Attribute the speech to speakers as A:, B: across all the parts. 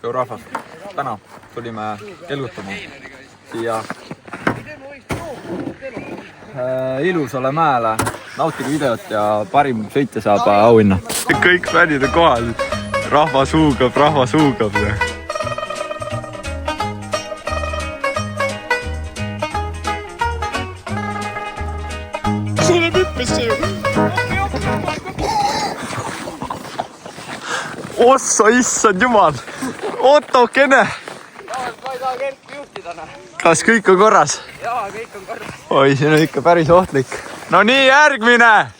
A: Joo rahvas, täna tulime kelgutama siia ilusale mäele. Nautige videot ja parim sõitja saab auhinna. Kõik fännid on kohal. Rahvas huugab. Sulle hüppes see ju. Ossa, issand jumal. Ootokene.
B: Ma ei saa kerki juhtida.
A: Kas kõik on korras?
B: Jaa, kõik on korras.
A: Oi, siin on ikka päris ohtlik. No nii, järgmine!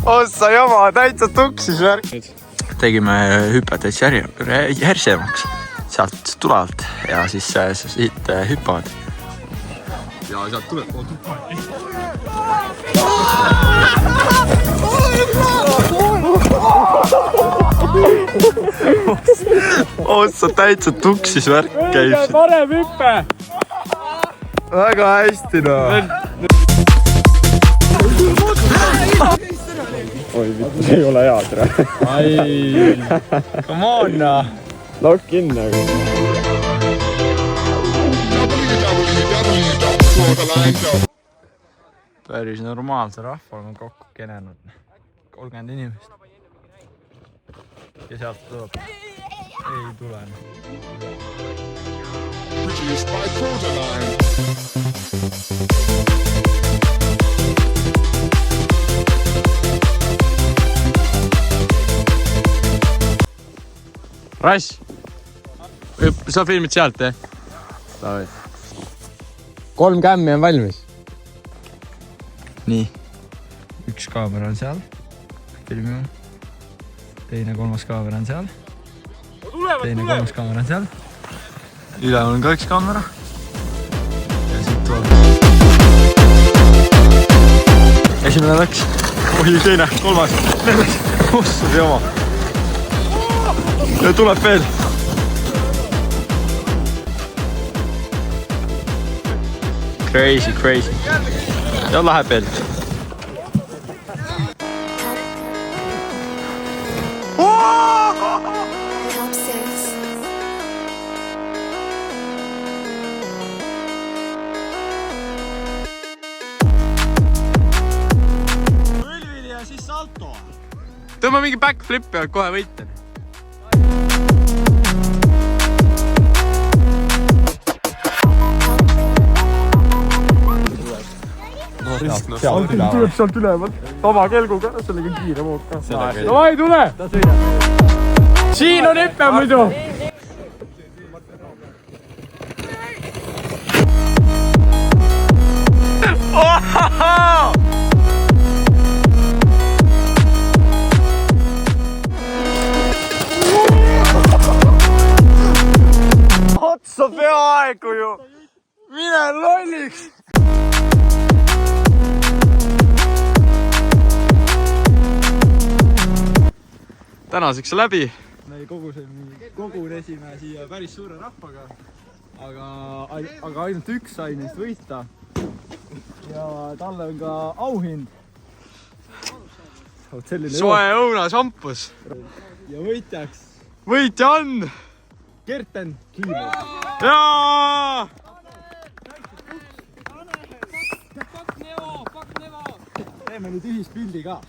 A: Ossa jama, täitsa tuksis värk. Tegime hüpet järsemaks sealt tulevalt ja siis siit hüppavad. Ja sealt tuleb Ossa täitsa tuksis värk käib siin.
B: Parem hüppe!
A: Väga hästi Oi, mitte, see ei ole hea tere. Ai, come on Lock in nagu. Päris normaalse rahval on kokku kenenud 30 inimest. Ja sealt tuleb. Ei tule. Rass, sa filmid sealt, eh? 3 kämmi on valmis. Nii. Üks kaamera on seal. Filmime. Teine, kolmas kaamera on seal. Teine, kolmas kaamera on seal. Üle on ka üks kaamera. Ja siit tuleb. Esimene läks. Oi, teine, kolmas. Ossad jama. Ja tuleb veel. Crazy. Ja läheb veel. Õlvili ja siis salto. Tõmba mingi backflip ja kohe võitan. Tuleb sealt ülevalt. Tava kelguga, sellega kiire mood ka. Davai, tule! Siin on hüppe muidu! Otsa peaaegu ju! Mine lolliks! Tänaseks läbi. Me kogunesime siia päris suure rahvaga, aga ainult üks sai neist võita. Ja talle on ka auhind. Soe õunašampus. Ja võitja on Kerten Kliimov. Jaa! Teeme nüüd ühispildi ka.